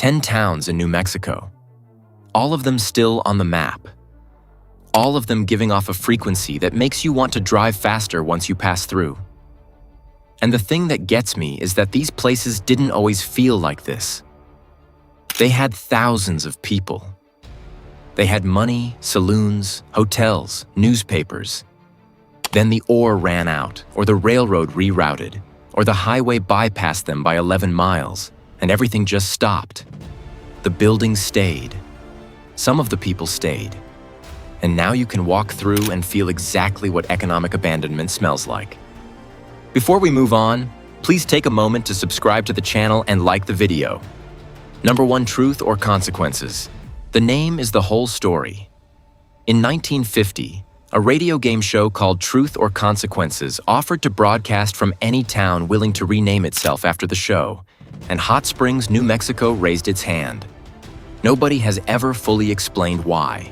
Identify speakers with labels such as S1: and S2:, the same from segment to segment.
S1: 10 towns in New Mexico. All of them still on the map. All of them giving off a frequency that makes you want to drive faster once you pass through. And the thing that gets me is that these places didn't always feel like this. They had thousands of people. They had money, saloons, hotels, newspapers. Then the ore ran out, or the railroad rerouted, or the highway bypassed them by 11 miles, and everything just stopped. The buildings stayed. Some of the people stayed. And now you can walk through and feel exactly what economic abandonment smells like. Before we move on, please take a moment to subscribe to the channel and like the video. Number 1, truth or consequences. The name is the whole story. In 1950, a radio game show called Truth or Consequences offered to broadcast from any town willing to rename itself after the show, and Hot Springs, New Mexico raised its hand. Nobody has ever fully explained why.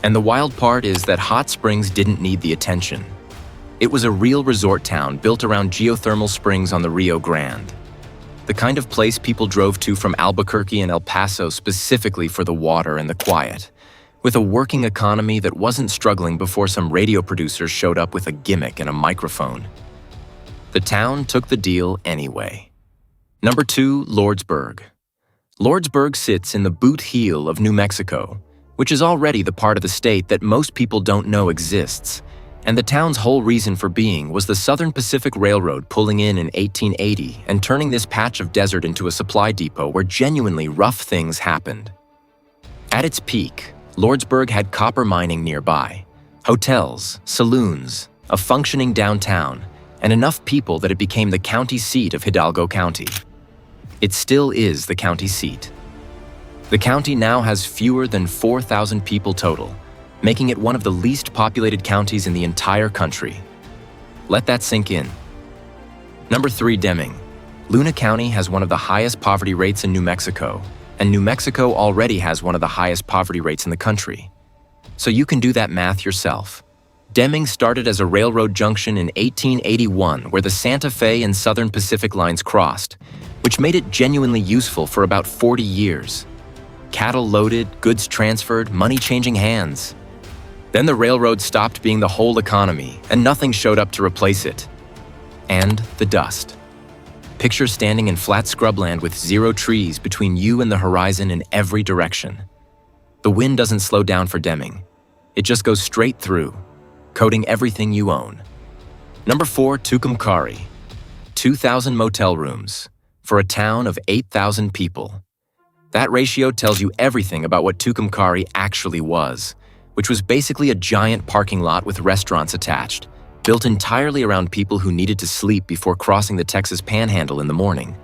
S1: And the wild part is that Hot Springs didn't need the attention. It was a real resort town built around geothermal springs on the Rio Grande. The kind of place people drove to from Albuquerque and El Paso specifically for the water and the quiet, with a working economy that wasn't struggling before some radio producers showed up with a gimmick and a microphone. The town took the deal anyway. Number 2, Lordsburg. Lordsburg sits in the boot heel of New Mexico, which is already the part of the state that most people don't know exists. And the town's whole reason for being was the Southern Pacific Railroad pulling in 1880 and turning this patch of desert into a supply depot where genuinely rough things happened. At its peak, Lordsburg had copper mining nearby, hotels, saloons, a functioning downtown, and enough people that it became the county seat of Hidalgo County. It still is the county seat. The county now has fewer than 4,000 people total, making it one of the least populated counties in the entire country. Let that sink in. Number 3, Deming. Luna County has one of the highest poverty rates in New Mexico, and New Mexico already has one of the highest poverty rates in the country. So you can do that math yourself. Deming started as a railroad junction in 1881 where the Santa Fe and Southern Pacific lines crossed, which made it genuinely useful for about 40 years. Cattle loaded, goods transferred, money changing hands. Then the railroad stopped being the whole economy, and nothing showed up to replace it. And the dust. Picture standing in flat scrubland with 0 trees between you and the horizon in every direction. The wind doesn't slow down for Deming. It just goes straight through, coating everything you own. Number 4, Tucumcari. 2,000 motel rooms for a town of 8,000 people. That ratio tells you everything about what Tucumcari actually was, which was basically a giant parking lot with restaurants attached, built entirely around people who needed to sleep before crossing the Texas Panhandle in the morning.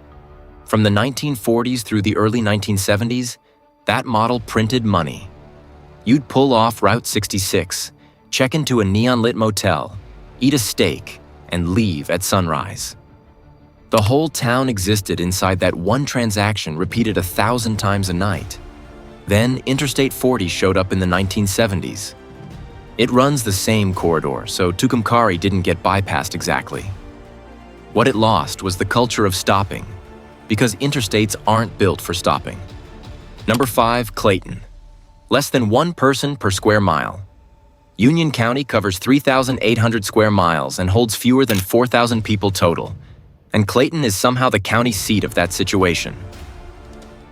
S1: From the 1940s through the early 1970s, that model printed money. You'd pull off Route 66, check into a neon-lit motel, eat a steak, and leave at sunrise. The whole town existed inside that one transaction repeated 1,000 times a night. Then Interstate 40 showed up in the 1970s. It runs the same corridor, so Tucumcari didn't get bypassed exactly. What it lost was the culture of stopping, because interstates aren't built for stopping. Number 5, Clayton. Less than 1 person per square mile. Union County covers 3,800 square miles and holds fewer than 4,000 people total, and Clayton is somehow the county seat of that situation.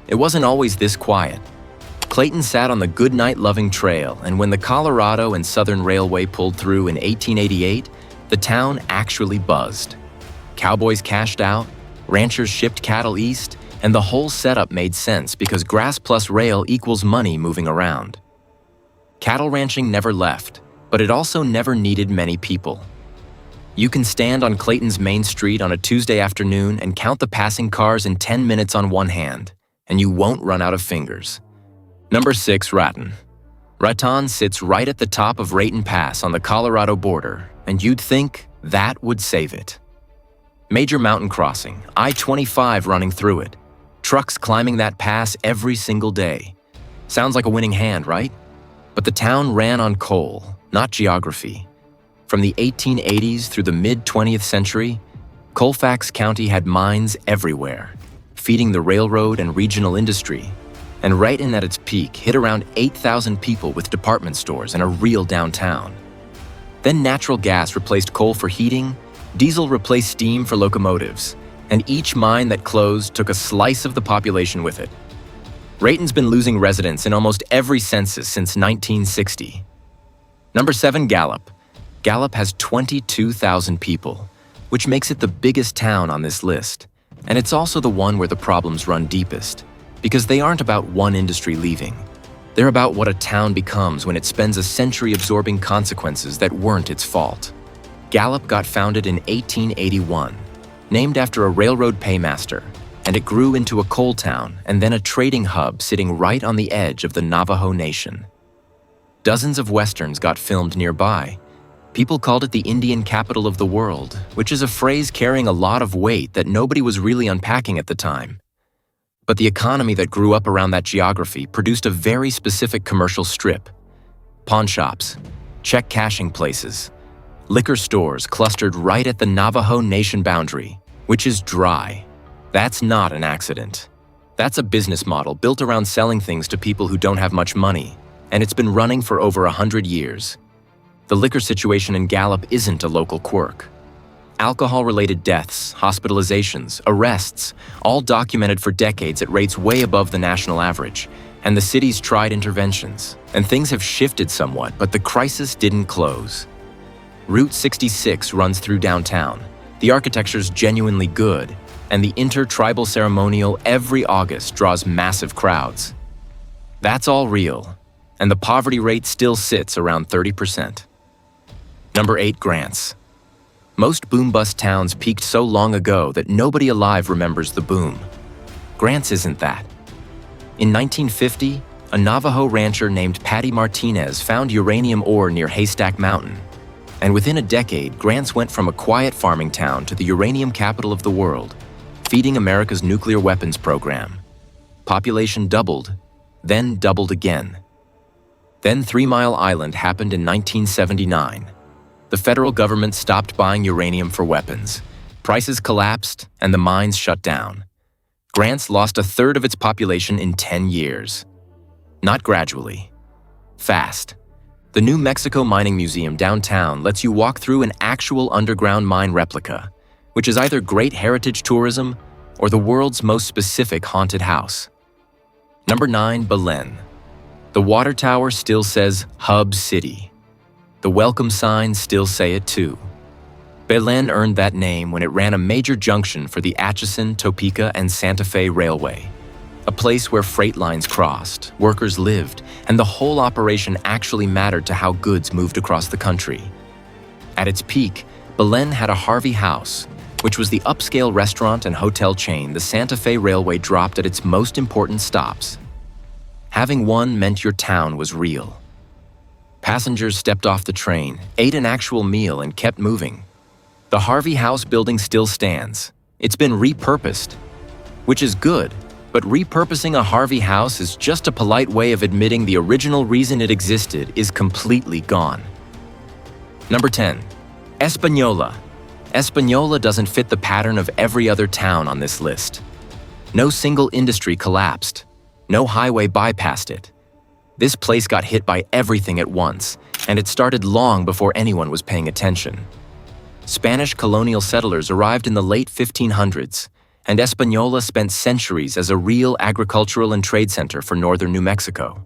S1: It wasn't always this quiet. Clayton sat on the Goodnight-loving trail, and when the Colorado and Southern Railway pulled through in 1888, the town actually buzzed. Cowboys cashed out, ranchers shipped cattle east, and the whole setup made sense because grass plus rail equals money moving around. Cattle ranching never left, but it also never needed many people. You can stand on Clayton's main street on a Tuesday afternoon and count the passing cars in 10 minutes on one hand, and you won't run out of fingers. Number 6, Raton. Raton sits right at the top of Raton Pass on the Colorado border, and you'd think that would save it. Major mountain crossing, I-25 running through it, trucks climbing that pass every single day. Sounds like a winning hand, right? But the town ran on coal, not geography. From the 1880s through the mid-20th century, Colfax County had mines everywhere. feeding the railroad and regional industry, and right in at its peak hit around 8,000 people with department stores and a real downtown. Then natural gas replaced coal for heating, diesel replaced steam for locomotives, and each mine that closed took a slice of the population with it. Rayton's been losing residents in almost every census since 1960. Number 7, Gallup. Gallup has 22,000 people, which makes it the biggest town on this list. And it's also the one where the problems run deepest, because they aren't about one industry leaving. They're about what a town becomes when it spends a century absorbing consequences that weren't its fault. Gallup got founded in 1881, named after a railroad paymaster, and it grew into a coal town and then a trading hub sitting right on the edge of the Navajo Nation. Dozens of westerns got filmed nearby. People called it the Indian capital of the world, which is a phrase carrying a lot of weight that nobody was really unpacking at the time. But the economy that grew up around that geography produced a very specific commercial strip. Pawn shops, check cashing places, liquor stores clustered right at the Navajo Nation boundary, which is dry. That's not an accident. That's a business model built around selling things to people who don't have much money, and it's been running for over 100 years. The liquor situation in Gallup isn't a local quirk. Alcohol-related deaths, hospitalizations, arrests, all documented for decades at rates way above the national average, and the city's tried interventions, and things have shifted somewhat, but the crisis didn't close. Route 66 runs through downtown. The architecture's genuinely good, and the inter-tribal ceremonial every August draws massive crowds. That's all real, and the poverty rate still sits around 30%. Number 8, Grants. Most boom-bust towns peaked so long ago that nobody alive remembers the boom. Grants isn't that. In 1950, a Navajo rancher named Patty Martinez found uranium ore near Haystack Mountain. And within a decade, Grants went from a quiet farming town to the uranium capital of the world, feeding America's nuclear weapons program. Population doubled, then doubled again. Then 3 Mile Island happened in 1979. The federal government stopped buying uranium for weapons. Prices collapsed, and the mines shut down. Grants lost a third of its population in 10 years. Not gradually. Fast. The New Mexico Mining Museum downtown lets you walk through an actual underground mine replica, which is either great heritage tourism or the world's most specific haunted house. Number 9, Belen. The water tower still says Hub City. The welcome signs still say it too. Belen earned that name when it ran a major junction for the Atchison, Topeka, and Santa Fe Railway, a place where freight lines crossed, workers lived, and the whole operation actually mattered to how goods moved across the country. At its peak, Belen had a Harvey House, which was the upscale restaurant and hotel chain the Santa Fe Railway dropped at its most important stops. Having one meant your town was real. Passengers stepped off the train, ate an actual meal, and kept moving. The Harvey House building still stands. It's been repurposed, which is good, but repurposing a Harvey House is just a polite way of admitting the original reason it existed is completely gone. Number 10, Espanola. Espanola doesn't fit the pattern of every other town on this list. No single industry collapsed. No highway bypassed it. This place got hit by everything at once, and it started long before anyone was paying attention. Spanish colonial settlers arrived in the late 1500s, and Espanola spent centuries as a real agricultural and trade center for northern New Mexico.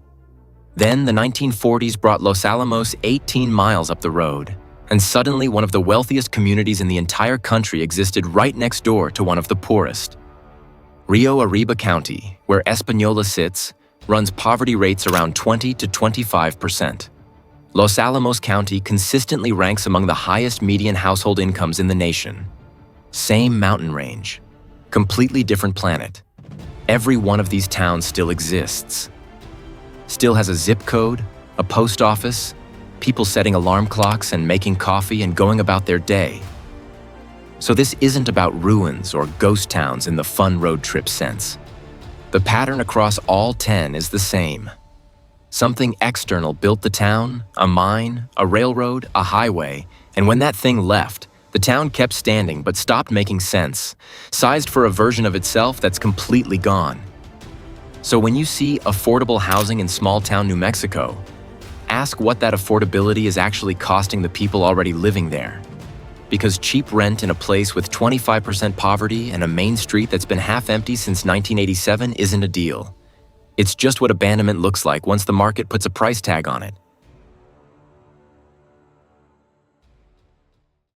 S1: Then the 1940s brought Los Alamos 18 miles up the road, and suddenly one of the wealthiest communities in the entire country existed right next door to one of the poorest. Rio Arriba County, where Espanola sits, runs poverty rates around 20 to 25%. Los Alamos County consistently ranks among the highest median household incomes in the nation. Same mountain range, completely different planet. Every one of these towns still exists. Still has a zip code, a post office, people setting alarm clocks and making coffee and going about their day. So this isn't about ruins or ghost towns in the fun road trip sense. The pattern across all 10 is the same. Something external built the town, a mine, a railroad, a highway, and when that thing left, The town kept standing but stopped making sense, sized for a version of itself that's completely gone. So when you see affordable housing in small-town New Mexico, ask what that affordability is actually costing the people already living there. Because cheap rent in a place with 25% poverty and a main street that's been half-empty since 1987 isn't a deal. It's just what abandonment looks like once the market puts a price tag on it.